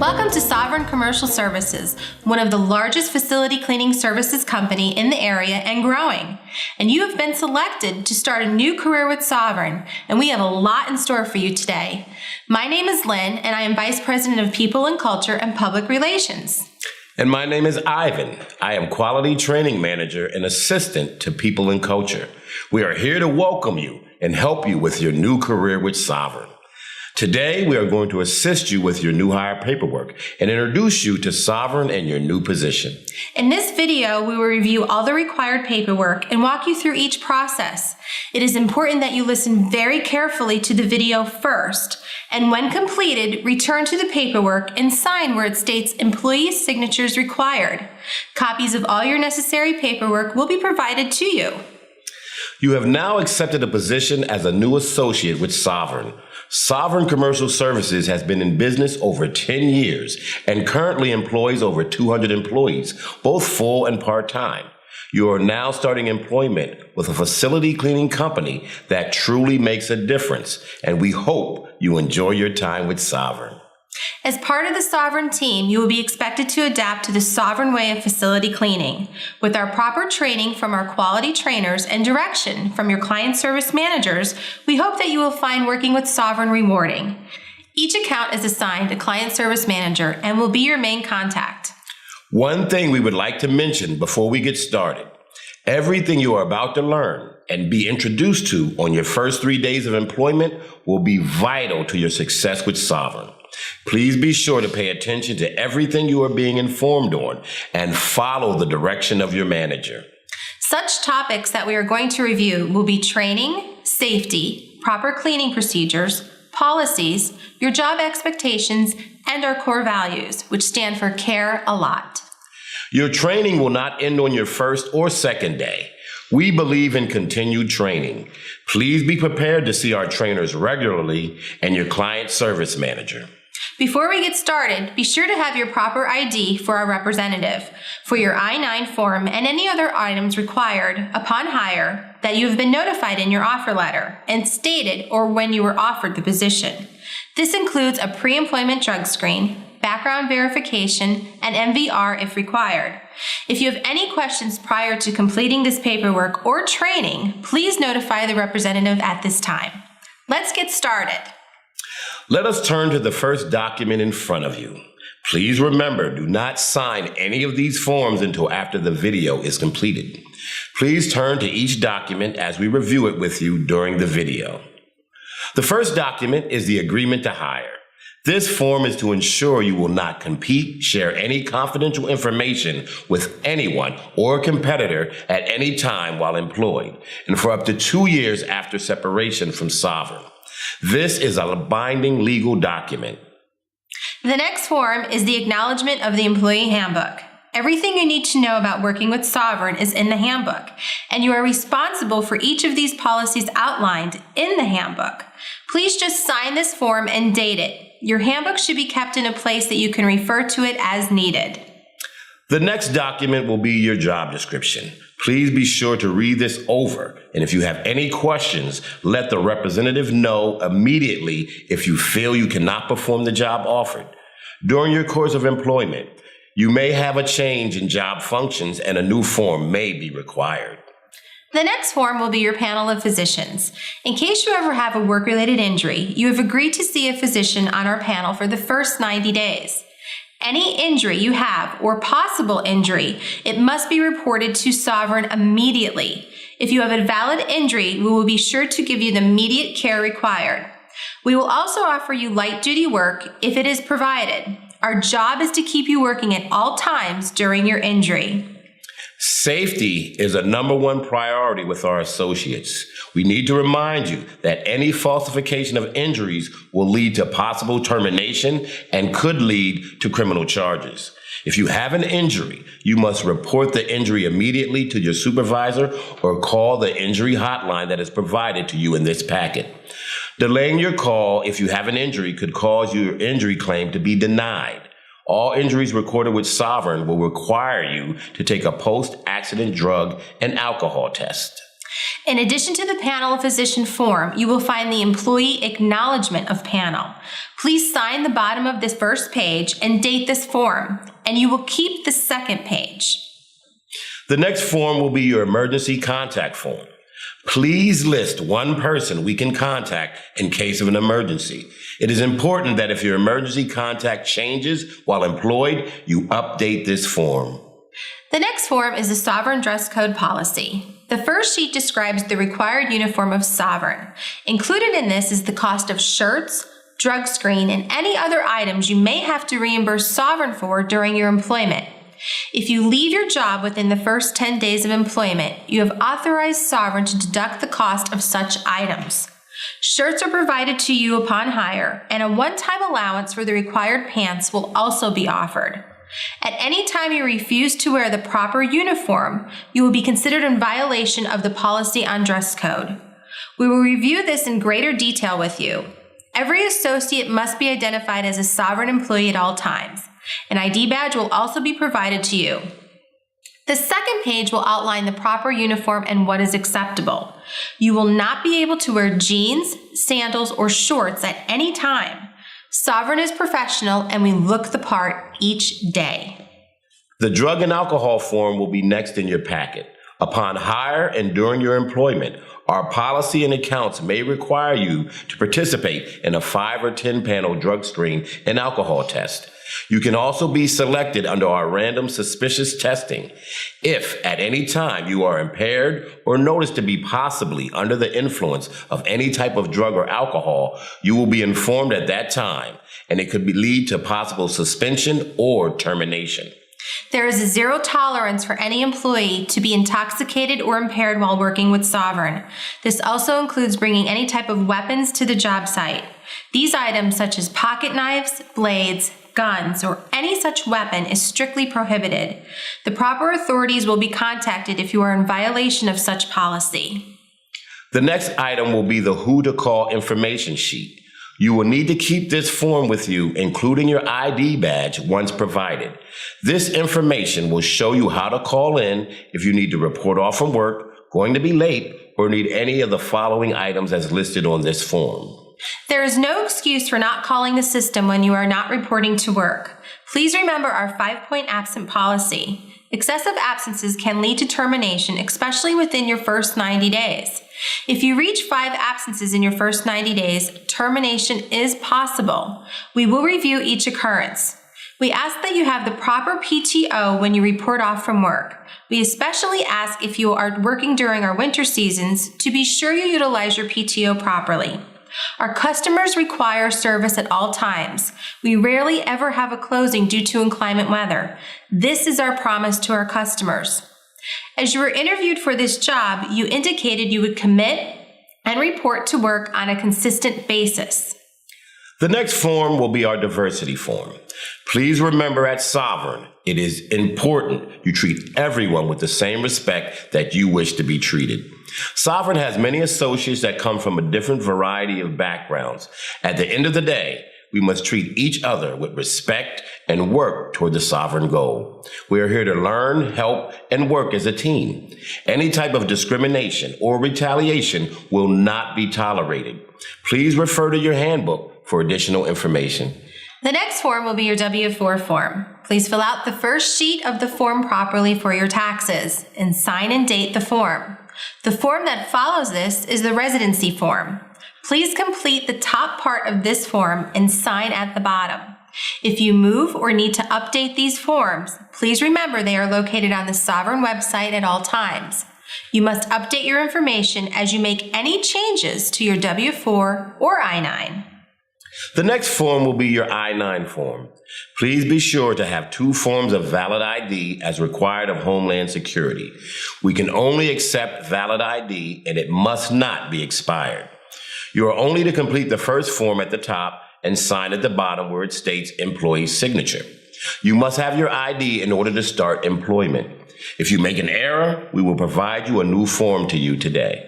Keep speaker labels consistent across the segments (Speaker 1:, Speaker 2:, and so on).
Speaker 1: Welcome to Sovereign Commercial Services, one of the largest facility cleaning services company in the area and growing. And you have been selected to start a new career with Sovereign, and we have a lot in store for you today. My name is Lynn, and I am Vice President of People and Culture and Public Relations.
Speaker 2: And my name is Ivan. I am Quality Training Manager and Assistant to People and Culture. We are here to welcome you and help you with your new career with Sovereign. Today, we are going to assist you with your new hire paperwork and introduce you to Sovereign and your new position.
Speaker 1: In this video, we will review all the required paperwork and walk you through each process. It is important that you listen very carefully to the video first, and when completed, return to the paperwork and sign where it states employee signatures required. Copies of all your necessary paperwork will be provided to you.
Speaker 2: You have now accepted a position as a new associate with Sovereign. Sovereign Commercial Services has been in business over 10 years and currently employs over 200 employees, both full and part-time. You are now starting employment with a facility cleaning company that truly makes a difference, and we hope you enjoy your time with Sovereign.
Speaker 1: As part of the Sovereign team, you will be expected to adapt to the Sovereign way of facility cleaning. With our proper training from our quality trainers and direction from your client service managers, we hope that you will find working with Sovereign rewarding. Each account is assigned a client service manager and will be your main contact.
Speaker 2: One thing we would like to mention before we get started: everything you are about to learn and be introduced to on your first 3 days of employment will be vital to your success with Sovereign. Please be sure to pay attention to everything you are being informed on and follow the direction of your manager.
Speaker 1: Such topics that we are going to review will be training, safety, proper cleaning procedures, policies, your job expectations, and our core values, which stand for Care a Lot.
Speaker 2: Your training will not end on your first or second day. We believe in continued training. Please be prepared to see our trainers regularly and your client service manager.
Speaker 1: Before we get started, be sure to have your proper ID for our representative, for your I-9 form and any other items required upon hire that you have been notified in your offer letter and stated or when you were offered the position. This includes a pre-employment drug screen, background verification, and MVR if required. If you have any questions prior to completing this paperwork or training, please notify the representative at this time. Let's get started.
Speaker 2: Let us turn to the first document in front of you. Please remember, do not sign any of these forms until after the video is completed. Please turn to each document as we review it with you during the video. The first document is the agreement to hire. This form is to ensure you will not compete, share any confidential information with anyone or competitor at any time while employed, and for up to 2 years after separation from Sovereign. This is a binding legal document.
Speaker 1: The next form is the acknowledgement of the employee handbook. Everything you need to know about working with Sovereign is in the handbook, and you are responsible for each of these policies outlined in the handbook. Please just sign this form and date it. Your handbook should be kept in a place that you can refer to it as needed.
Speaker 2: The next document will be your job description. Please be sure to read this over, and if you have any questions, let the representative know immediately if you feel you cannot perform the job offered. During your course of employment, you may have a change in job functions and a new form may be required.
Speaker 1: The next form will be your panel of physicians. In case you ever have a work-related injury, you have agreed to see a physician on our panel for the first 90 days. Any injury you have or possible injury, it must be reported to Sovereign immediately. If you have a valid injury, we will be sure to give you the immediate care required. We will also offer you light-duty work if it is provided. Our job is to keep you working at all times during your injury.
Speaker 2: Safety is a #1 priority with our associates. We need to remind you that any falsification of injuries will lead to possible termination and could lead to criminal charges. If you have an injury, you must report the injury immediately to your supervisor or call the injury hotline that is provided to you in this packet. Delaying your call if you have an injury could cause your injury claim to be denied. All injuries recorded with Sovereign will require you to take a post-accident drug and alcohol test.
Speaker 1: In addition to the panel of physician form, you will find the employee acknowledgement of panel. Please sign the bottom of this first page and date this form, and you will keep the second page.
Speaker 2: The next form will be your emergency contact form. Please list one person we can contact in case of an emergency. It is important that if your emergency contact changes while employed, you update this form.
Speaker 1: The next form is the Sovereign Dress Code Policy. The first sheet describes the required uniform of Sovereign. Included in this is the cost of shirts, drug screen, and any other items you may have to reimburse Sovereign for during your employment. If you leave your job within the first 10 days of employment, you have authorized Sovereign to deduct the cost of such items. Shirts are provided to you upon hire, and a one-time allowance for the required pants will also be offered. At any time you refuse to wear the proper uniform, you will be considered in violation of the policy on dress code. We will review this in greater detail with you. Every associate must be identified as a Sovereign employee at all times. An ID badge will also be provided to you. The second page will outline the proper uniform and what is acceptable. You will not be able to wear jeans, sandals, or shorts at any time. Sovereign is professional, and we look the part each day.
Speaker 2: The drug and alcohol form will be next in your packet. Upon hire and during your employment, our policy and accounts may require you to participate in a 5 or 10 panel drug screen and alcohol test. You can also be selected under our random suspicious testing. If at any time you are impaired or noticed to be possibly under the influence of any type of drug or alcohol, you will be informed at that time, and it could lead to possible suspension or termination.
Speaker 1: There is a zero tolerance for any employee to be intoxicated or impaired while working with Sovereign. This also includes bringing any type of weapons to the job site. These items, such as pocket knives, blades, guns, or any such weapon, is strictly prohibited. The proper authorities will be contacted if you are in violation of such policy.
Speaker 2: The next item will be the Who to Call information sheet. You will need to keep this form with you, including your ID badge, once provided. This information will show you how to call in if you need to report off from work, going to be late, or need any of the following items as listed on this form.
Speaker 1: There is no excuse for not calling the system when you are not reporting to work. Please remember our 5-point absent policy. Excessive absences can lead to termination, especially within your first 90 days. If you reach 5 absences in your first 90 days, termination is possible. We will review each occurrence. We ask that you have the proper PTO when you report off from work. We especially ask if you are working during our winter seasons to be sure you utilize your PTO properly. Our customers require service at all times. We rarely ever have a closing due to inclement weather. This is our promise to our customers. As you were interviewed for this job, you indicated you would commit and report to work on a consistent basis.
Speaker 2: The next form will be our diversity form. Please remember at Sovereign, it is important you treat everyone with the same respect that you wish to be treated. Sovereign has many associates that come from a different variety of backgrounds. At the end of the day, we must treat each other with respect and work toward the Sovereign goal. We are here to learn, help, and work as a team. Any type of discrimination or retaliation will not be tolerated. Please refer to your handbook for additional information.
Speaker 1: The next form will be your W-4 form. Please fill out the first sheet of the form properly for your taxes and sign and date the form. The form that follows this is the residency form. Please complete the top part of this form and sign at the bottom. If you move or need to update these forms, please remember they are located on the Sovereign website at all times. You must update your information as you make any changes to your W-4 or I-9.
Speaker 2: The next form will be your I-9 form. Please be sure to have 2 forms of valid ID as required of Homeland Security. We can only accept valid ID and it must not be expired. You are only to complete the first form at the top and sign at the bottom where it states employee signature. You must have your ID in order to start employment. If you make an error, we will provide you a new form to you today.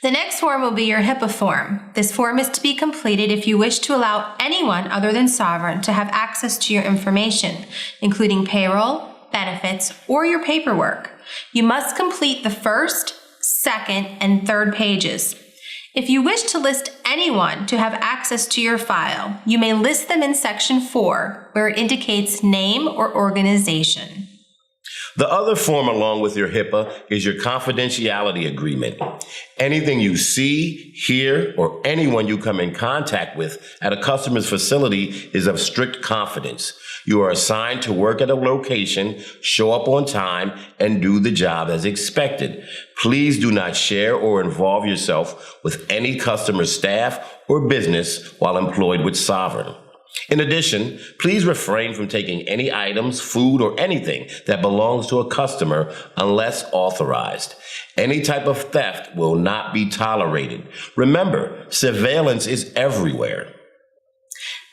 Speaker 1: The next form will be your HIPAA form. This form is to be completed if you wish to allow anyone other than Sovereign to have access to your information, including payroll, benefits, or your paperwork. You must complete the first, second, and third pages. If you wish to list anyone to have access to your file, you may list them in Section 4, where it indicates name or organization.
Speaker 2: The other form along with your HIPAA is your confidentiality agreement. Anything you see, hear, or anyone you come in contact with at a customer's facility is of strict confidence. You are assigned to work at a location, show up on time, and do the job as expected. Please do not share or involve yourself with any customer staff or business while employed with Sovereign. In addition, please refrain from taking any items, food, or anything that belongs to a customer unless authorized. Any type of theft will not be tolerated. Remember, surveillance is everywhere.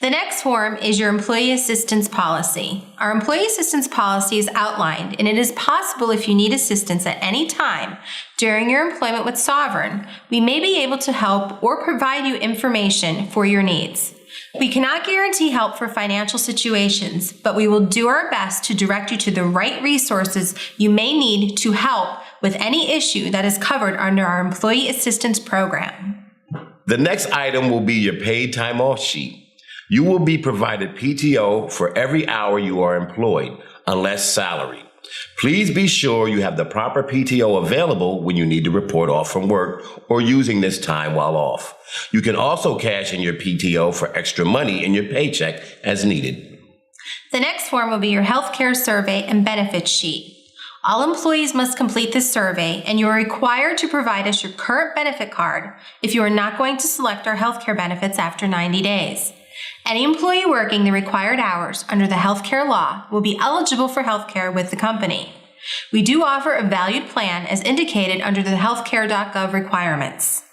Speaker 1: The next form is your employee assistance policy. Our employee assistance policy is outlined, and it is possible if you need assistance at any time during your employment with Sovereign, we may be able to help or provide you information for your needs. We cannot guarantee help for financial situations, but we will do our best to direct you to the right resources you may need to help with any issue that is covered under our employee assistance program.
Speaker 2: The next item will be your paid time off sheet. You will be provided PTO for every hour you are employed, unless salaried. Please be sure you have the proper PTO available when you need to report off from work or using this time while off. You can also cash in your PTO for extra money in your paycheck as needed.
Speaker 1: The next form will be your healthcare survey and benefits sheet. All employees must complete this survey, and you are required to provide us your current benefit card if you are not going to select our healthcare benefits after 90 days. Any employee working the required hours under the healthcare law will be eligible for healthcare with the company. We do offer a valued plan as indicated under the healthcare.gov requirements.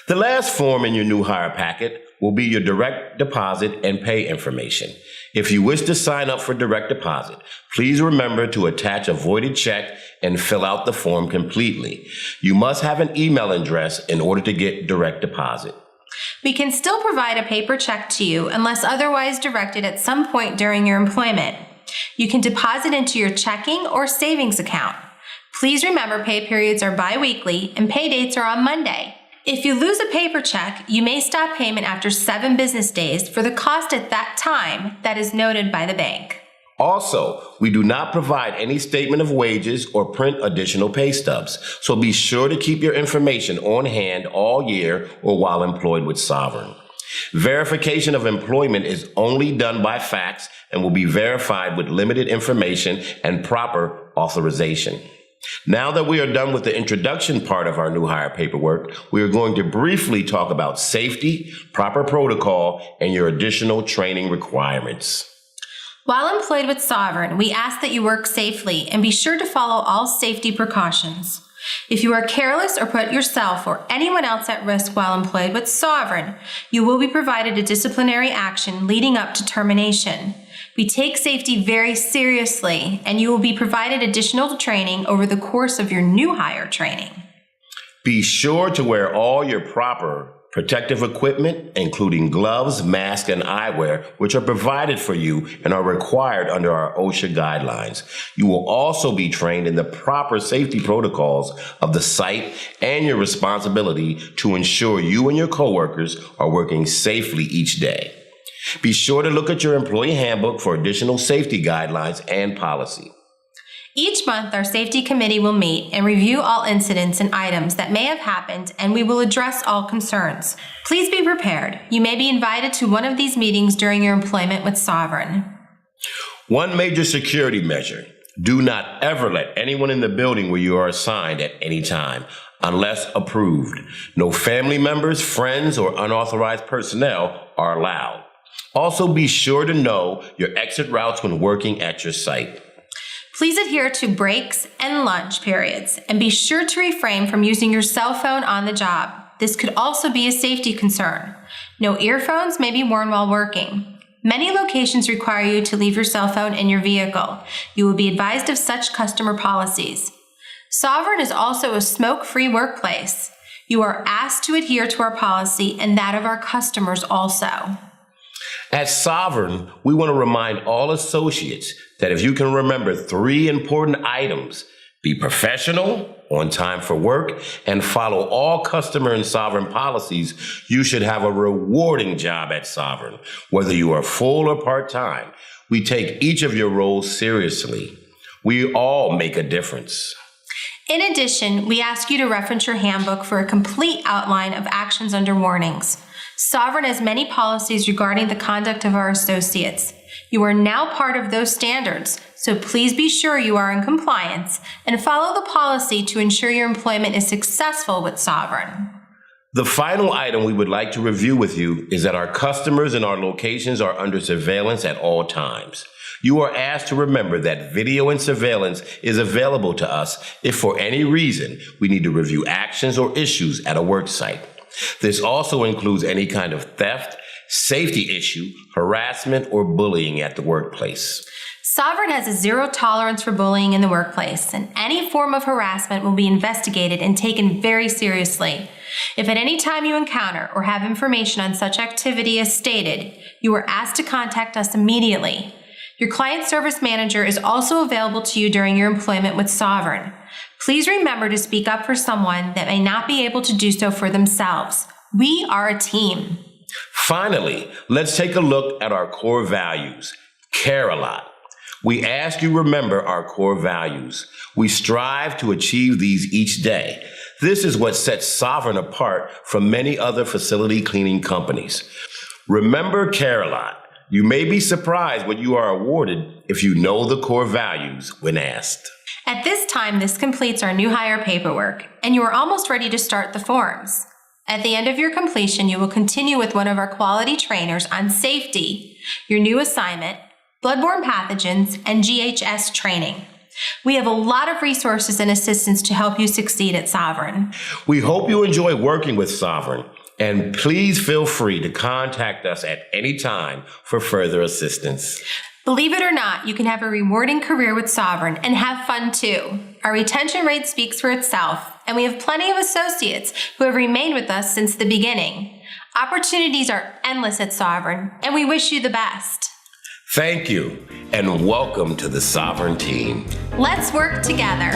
Speaker 2: The last form in your new hire packet will be your direct deposit and pay information. If you wish to sign up for direct deposit, please remember to attach a voided check and fill out the form completely. You must have an email address in order to get direct deposit.
Speaker 1: We can still provide a paper check to you unless otherwise directed at some point during your employment. You can deposit into your checking or savings account. Please remember pay periods are bi-weekly and pay dates are on Monday. If you lose a paper check, you may stop payment after 7 business days for the cost at that time that is noted by the bank.
Speaker 2: Also, we do not provide any statement of wages or print additional pay stubs, so be sure to keep your information on hand all year or while employed with Sovereign. Verification of employment is only done by fax and will be verified with limited information and proper authorization. Now that we are done with the introduction part of our new hire paperwork, we are going to briefly talk about safety, proper protocol, and your additional training requirements.
Speaker 1: While employed with Sovereign, we ask that you work safely and be sure to follow all safety precautions. If you are careless or put yourself or anyone else at risk while employed with Sovereign, you will be provided a disciplinary action leading up to termination. We take safety very seriously, and you will be provided additional training over the course of your new hire training.
Speaker 2: Be sure to wear all your proper protective equipment, including gloves, masks, and eyewear, which are provided for you and are required under our OSHA guidelines. You will also be trained in the proper safety protocols of the site and your responsibility to ensure you and your coworkers are working safely each day. Be sure to look at your employee handbook for additional safety guidelines and policy.
Speaker 1: Each month, our safety committee will meet and review all incidents and items that may have happened, and we will address all concerns. Please be prepared. You may be invited to one of these meetings during your employment with Sovereign.
Speaker 2: One major security measure: do not ever let anyone in the building where you are assigned at any time, unless approved. No family members, friends, or unauthorized personnel are allowed. Also, be sure to know your exit routes when working at your site.
Speaker 1: Please adhere to breaks and lunch periods, and be sure to refrain from using your cell phone on the job. This could also be a safety concern. No earphones may be worn while working. Many locations require you to leave your cell phone in your vehicle. You will be advised of such customer policies. Sovereign is also a smoke-free workplace. You are asked to adhere to our policy and that of our customers also.
Speaker 2: At Sovereign, we want to remind all associates that if you can remember 3 important items, Be professional, on time for work, and follow all customer and Sovereign policies. You should have a rewarding job at Sovereign, whether you are full or part-time. We take each of your roles seriously. We all make a difference.
Speaker 1: In addition, we ask you to reference your handbook for a complete outline of actions under warnings. Sovereign has many policies regarding the conduct of our associates. You are now part of those standards, so please be sure you are in compliance and follow the policy to ensure your employment is successful with Sovereign.
Speaker 2: The final item we would like to review with you is that our customers and our locations are under surveillance at all times. You are asked to remember that video and surveillance is available to us if for any reason we need to review actions or issues at a work site. This also includes any kind of theft, safety issue, harassment, or bullying at the workplace.
Speaker 1: Sovereign has a zero tolerance for bullying in the workplace, and any form of harassment will be investigated and taken very seriously. If at any time you encounter or have information on such activity as stated, you are asked to contact us immediately. Your client service manager is also available to you during your employment with Sovereign. Please remember to speak up for someone that may not be able to do so for themselves. We are a team.
Speaker 2: Finally, let's take a look at our core values. Care a lot. We ask you remember our core values. We strive to achieve these each day. This is what sets Sovereign apart from many other facility cleaning companies. Remember Care a lot. You may be surprised what you are awarded if you know the core values when asked.
Speaker 1: At this time, this completes our new hire paperwork, and you are almost ready to start the forms. At the end of your completion, you will continue with one of our quality trainers on safety, your new assignment, bloodborne pathogens, and GHS training. We have a lot of resources and assistance to help you succeed at Sovereign.
Speaker 2: We hope you enjoy working with Sovereign, and please feel free to contact us at any time for further assistance.
Speaker 1: Believe it or not, you can have a rewarding career with Sovereign and have fun too. Our retention rate speaks for itself, and we have plenty of associates who have remained with us since the beginning. Opportunities are endless at Sovereign, and we wish you the best.
Speaker 2: Thank you, and welcome to the Sovereign team.
Speaker 1: Let's work together.